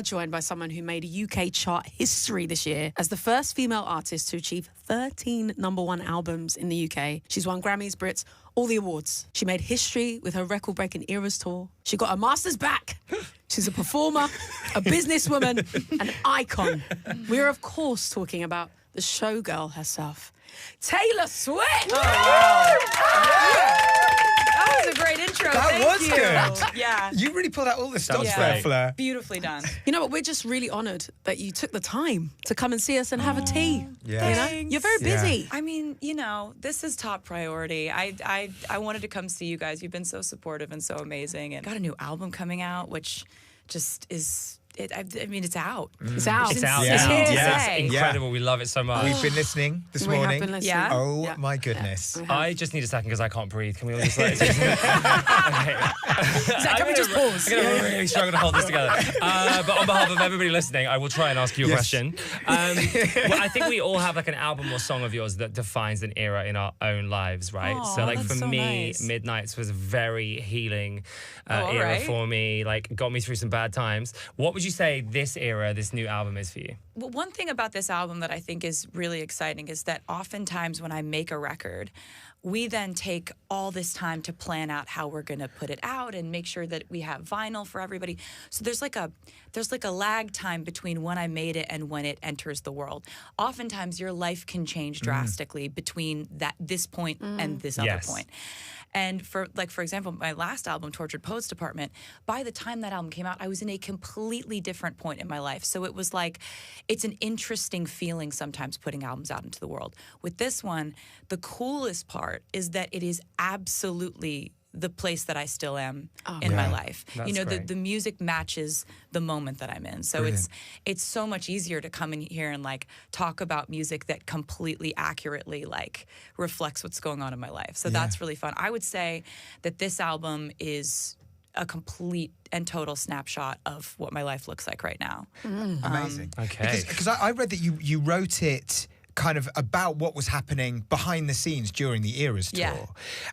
Joined by someone who made UK chart history this year as the first female artist to achieve 13 #1 albums in the UK. She's won Grammys, Brits, all the awards. She made history with her record-breaking Eras tour. She got her masters back. She's a performer, a businesswoman, an icon. We're, of course, talking about the showgirl herself, Taylor Swift. Oh, wow. That was a great intro. That was good. Yeah. You really pulled out all the stops there, Fleur. Beautifully done. You know what? We're just really honoured that you took the time to come and see us and have a tea. Yeah. You know? You're very busy. I mean, you know, this is top priority. I wanted to come see you guys. You've been so supportive and so amazing. And got a new album coming out, which just is... I mean, it's out. It's out. It's out. Yeah. It's incredible. We love it so much. We've been listening this morning. Have been listening. Yeah. Oh, my goodness. Yeah. I just need a second because I can't breathe. Can we all just like... okay. Can we just pause? I'm going to really struggle to hold this together. But on behalf of everybody listening, I will try and ask you a question. Well, I think we all have like an album or song of yours that defines an era in our own lives, right? Aw, so like that's for so me, nice. Midnights was a very healing era right. for me. Like got me through some bad times. What would you say this era, this new album is for you? Well, one thing about this album that I think is really exciting is that oftentimes when I make a record, we then take all this time to plan out how we're going to put it out and make sure that we have vinyl for everybody. So there's like a lag time between when I made it and when it enters the world. Oftentimes your life can change drastically between this point and this other point. And for example, my last album, Tortured Poets Department, by the time that album came out, I was in a completely different point in my life. So it was like, it's an interesting feeling sometimes putting albums out into the world. With this one, the coolest part is that it is absolutely the place that I still am in my life. That's you know, great. the music matches the moment that I'm in. So it's so much easier to come in here and like talk about music that completely accurately like reflects what's going on in my life. So that's really fun. I would say that this album is a complete and total snapshot of what my life looks like right now. Amazing. Okay. Because I read that you wrote it kind of about what was happening behind the scenes during the Eras tour. Yeah.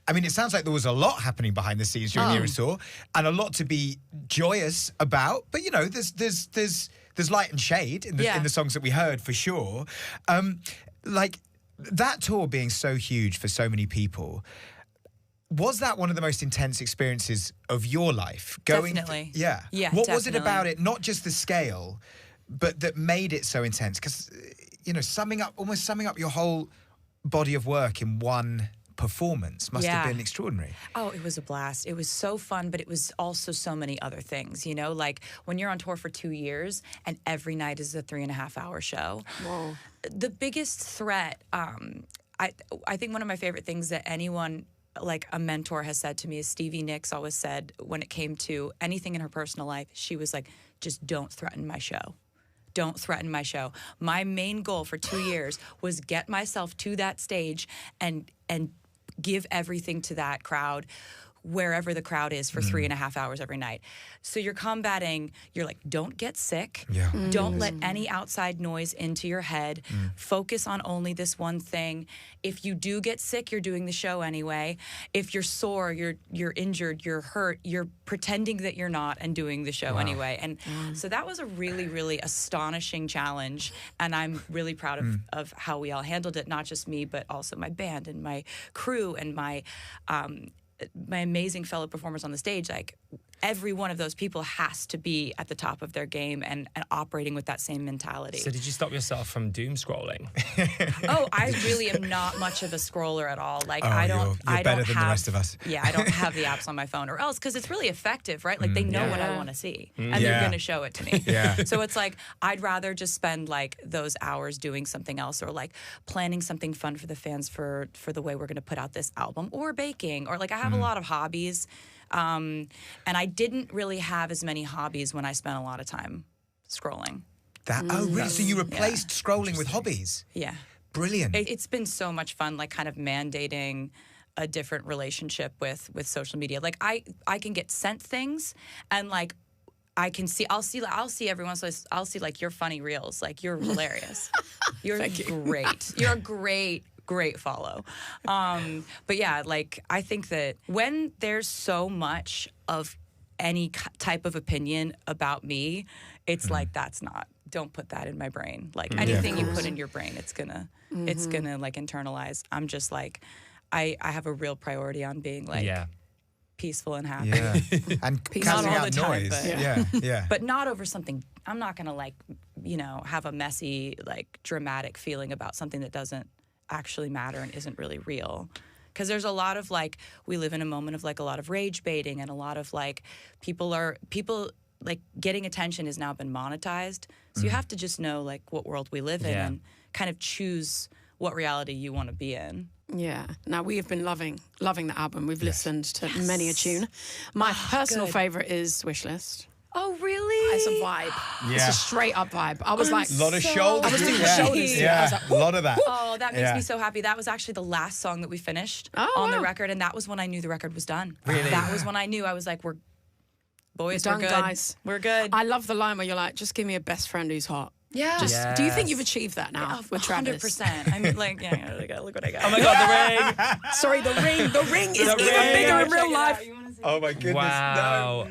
I mean, it sounds like there was a lot happening behind the scenes during the Eras tour, and a lot to be joyous about. But you know, there's light and shade in the songs that we heard for sure. Like that tour being so huge for so many people. Was that one of the most intense experiences of your life? Definitely. Yeah. What was it about it? Not just the scale, but that made it so intense? Because you know, almost summing up your whole body of work in one performance must have been extraordinary. Oh, it was a blast. It was so fun, but it was also so many other things, you know? Like, when you're on tour for 2 years and every night is a 3.5-hour show. Whoa. The biggest threat, I think one of my favorite things that anyone, like a mentor has said to me is Stevie Nicks always said when it came to anything in her personal life, she was like, just don't threaten my show. Don't threaten my show. My main goal for 2 years was get myself to that stage and give everything to that crowd wherever the crowd is for 3.5 hours every night. So you're combating, you're like, don't get sick. Yeah. Don't let any outside noise into your head. Focus on only this one thing. If you do get sick, you're doing the show anyway. If you're sore, you're injured, you're hurt, you're pretending that you're not and doing the show anyway. And so that was a really, really astonishing challenge. And I'm really proud of how we all handled it, not just me, but also my band and my crew and my amazing fellow performers on the stage. Like, every one of those people has to be at the top of their game and operating with that same mentality. So did you stop yourself from doom scrolling? Oh, I really am not much of a scroller at all. Like, you're better than the rest of us. Yeah, I don't have the apps on my phone, or else, because it's really effective, right? Like, they know what I want to see, and they're going to show it to me. So it's like, I'd rather just spend like those hours doing something else, or like planning something fun for the fans for the way we're going to put out this album, or baking, or like I have a lot of hobbies. And I didn't really have as many hobbies when I spent a lot of time scrolling. Oh, really? So you replaced scrolling with hobbies? Yeah. Brilliant. It's been so much fun, like kind of mandating a different relationship with social media. Like I can get sent things and like I'll see every once in a while, I'll see like your funny reels. Like, you're hilarious. You're great. You're a great follow. But yeah, like, I think that when there's so much of any type of opinion about me, it's like, don't put that in my brain. Like anything you put in your brain, it's gonna like internalize. I'm just like, I have a real priority on being like peaceful and happy. Yeah. And cancelling all out the time, noise. but but not over something. I'm not gonna like, have a messy, like dramatic feeling about something that doesn't actually matter and isn't really real. Because there's a lot of like, we live in a moment of like a lot of rage baiting, and a lot of like people like getting attention has now been monetized. So you have to just know like what world we live in and kind of choose what reality you want to be in. Yeah. Now, we have been loving the album. We've listened to many a tune. My personal favorite is Wishlist. Oh, really? It's a vibe. It's a straight up vibe. I was like, a lot of shoulders. I was doing shoulders. Yeah, I was like, a lot of that. Oh, that makes me so happy. That was actually the last song that we finished on the record, and that was when I knew the record was done. Really? That was when I knew. I was like, we're good. Guys. We're good. I love the line where you're like, just give me a best friend who's hot. Yeah. Do you think you've achieved that now with Travis? 100%. I mean, like, look what I got. Oh my God, the ring! Sorry, the ring is even bigger in real life. Oh my goodness. Wow. No.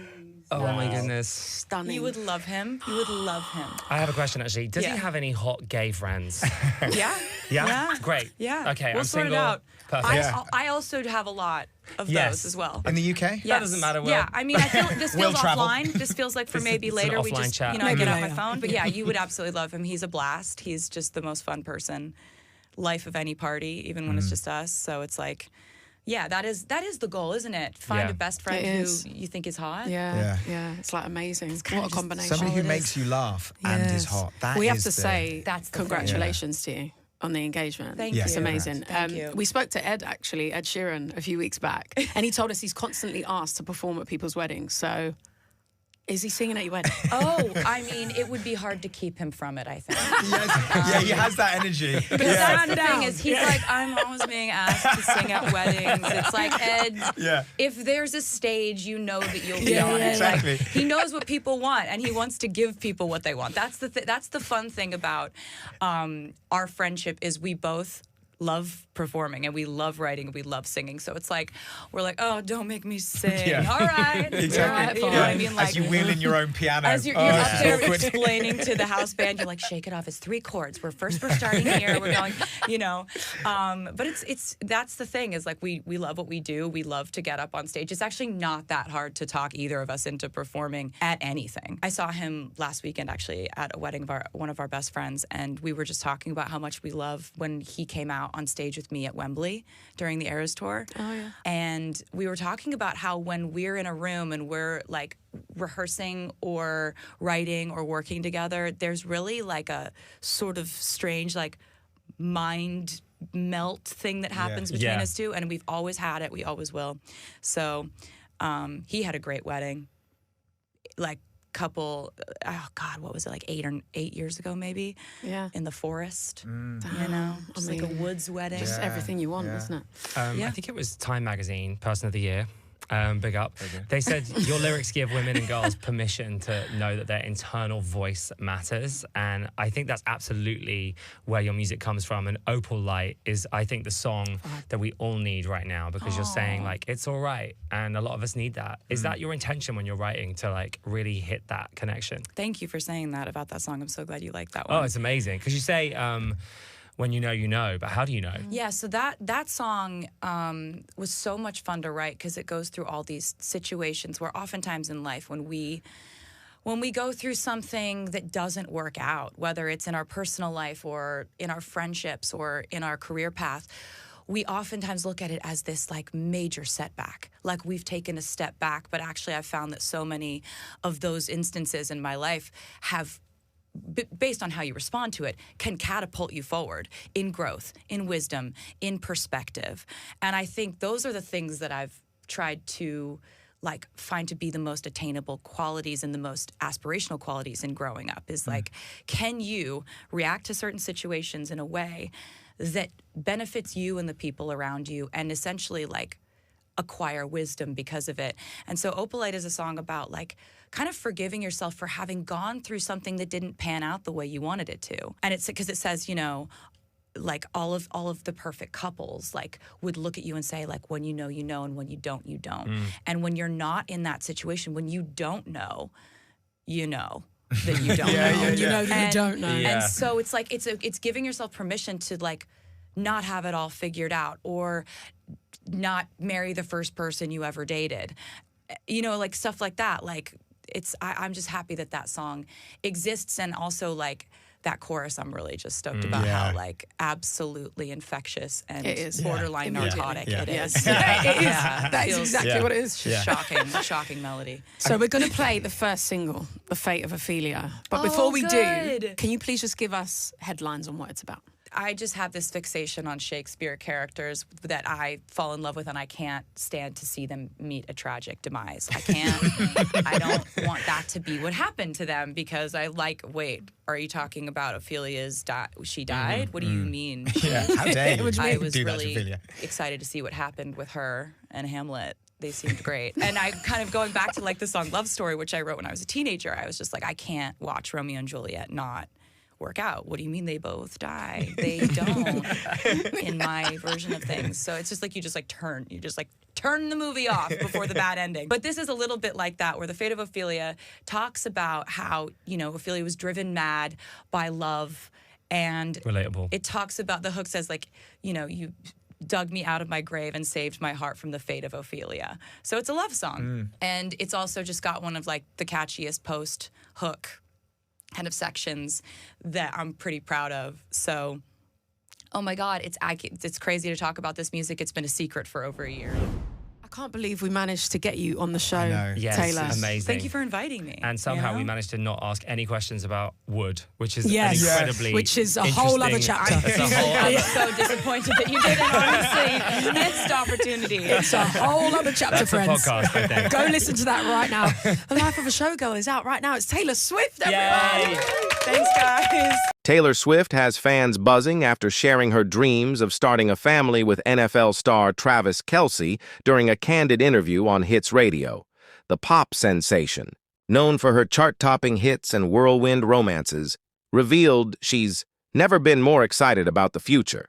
Oh my goodness. Stunning. You would love him. You would love him. I have a question actually. Does he have any hot gay friends? Yeah. Yeah? Great. Yeah. Okay, we'll I'm sort single. it out. Perfect. I also have a lot of those as well. In the UK? Yes. That doesn't matter, Will. Yeah, I mean, I feel this Will feels travel. offline. This feels like for maybe it's an later we offline just, chat. I get off my Later. phone. But yeah, you would absolutely love him. He's a blast. He's just the most fun person. Life of any party, even when it's just us. So it's like, yeah, that is the goal, isn't it? Find a best friend who you think is hot. Yeah. It's like amazing. What a combination. Somebody who makes you laugh and is hot. We have to say That's the congratulations to you on the engagement. Thank you. It's amazing. Thank you. We spoke to Ed Sheeran, a few weeks back, and he told us he's constantly asked to perform at people's weddings. So, is he singing at your wedding? Oh, I mean, it would be hard to keep him from it, I think. Yeah, he has that energy. Because that's the thing is, he's like, I'm always being asked to sing at weddings. It's like, Ed, if there's a stage, you know that you'll be on it. Exactly. Like, he knows what people want, and he wants to give people what they want. That's the fun thing about our friendship is we both love performing and we love writing and we love singing. So it's like, we're like, oh, don't make me sing. Yeah. All right. Exactly. You know what I mean? Like, as you wheel in your own piano. as you're up there explaining to the house band, you're like, shake it off. It's 3 chords. We're starting here. We're going, but it's that's the thing is like we love what we do. We love to get up on stage. It's actually not that hard to talk either of us into performing at anything. I saw him last weekend actually at a wedding of one of our best friends, and we were just talking about how much we love when he came out on stage with me at Wembley during the Eras tour. Oh, yeah. And we were talking about how when we're in a room and we're like rehearsing or writing or working together, there's really like a sort of strange like mind melt thing that happens between us two, and we've always had it. We always will. So he had a great wedding. Like couple, oh God, what was it, like 8 years ago maybe? Yeah. In the forest, you know, just like a woods wedding. Just everything you want, isn't it? I think it was Time Magazine, Person of the Year. Big up. They said your lyrics give women and girls permission to know that their internal voice matters, and I think that's absolutely where your music comes from. And Opal Light is, I think, the song that we all need right now, because you're saying like it's all right, and a lot of us need that. Is that your intention when you're writing, to like really hit that connection? Thank you for saying that about that song. I'm so glad you like that one. Oh, it's amazing because you say when you know, but how do you know? Yeah, so that song was so much fun to write because it goes through all these situations where oftentimes in life when we go through something that doesn't work out, whether it's in our personal life or in our friendships or in our career path, we oftentimes look at it as this like major setback, like we've taken a step back. But actually I've found that so many of those instances in my life have, based on how you respond to it, can catapult you forward in growth, in wisdom, in perspective. And I think those are the things that I've tried to like find to be the most attainable qualities and the most aspirational qualities in growing up is like, can you react to certain situations in a way that benefits you and the people around you and essentially like acquire wisdom because of it. And so Opalite is a song about like kind of forgiving yourself for having gone through something that didn't pan out the way you wanted it to. And it's because it says, you know, like all of the perfect couples like would look at you and say like, when you know, and when you don't, you don't. And when you're not in that situation, when you don't know, you know that you don't know. You know that you don't know. And so it's like it's giving yourself permission to like not have it all figured out, or not marry the first person you ever dated. You know, like stuff like that. Like I'm just happy that song exists, and also like that chorus, I'm really just stoked about how like absolutely infectious and borderline narcotic it is. It is. That is exactly what it is. Shocking melody. So we're going to play the first single, The Fate of Ophelia. But before we do, can you please just give us headlines on what it's about? I just have this fixation on Shakespeare characters that I fall in love with, and I can't stand to see them meet a tragic demise. I can't. I don't want that to be what happened to them, because wait, are you talking about Ophelia's she died? What do you mean? How dare you? I was really excited to see what happened with her and Hamlet. They seemed great. And I kind of going back to like the song Love Story, which I wrote when I was a teenager, I was just like, I can't watch Romeo and Juliet not work out. What do you mean they both die? They don't in my version of things. So it's just like you just turn the movie off before the bad ending. But this is a little bit like that, where The Fate of Ophelia talks about how, you know, Ophelia was driven mad by love, and relatable. It talks about, the hook says like, you know, you dug me out of my grave and saved my heart from the fate of Ophelia. So it's a love song. And it's also just got one of like the catchiest post hook kind of sections that I'm pretty proud of. So, oh my God, it's crazy to talk about this music. It's been a secret for over a year. I can't believe we managed to get you on the show, Yes, Taylor. amazing. Thank you for inviting me. And somehow we managed to not ask any questions about wood, which is incredibly which is a whole other chapter. I'm so disappointed that you didn't, honestly. Missed opportunity. It's a whole other chapter, That's friends. a podcast, I think. Go listen to that right now. The Life of a Showgirl is out right now. It's Taylor Swift, everyone. Yay. Thanks, guys. Taylor Swift has fans buzzing after sharing her dreams of starting a family with NFL star Travis Kelce during a candid interview on Hits Radio. The pop sensation, known for her chart-topping hits and whirlwind romances, revealed she's never been more excited about the future.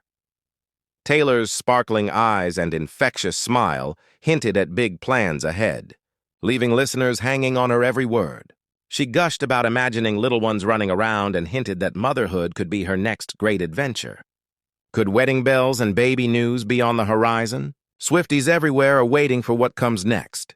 Taylor's sparkling eyes and infectious smile hinted at big plans ahead, leaving listeners hanging on her every word. She gushed about imagining little ones running around and hinted that motherhood could be her next great adventure. Could wedding bells and baby news be on the horizon? Swifties everywhere are waiting for what comes next.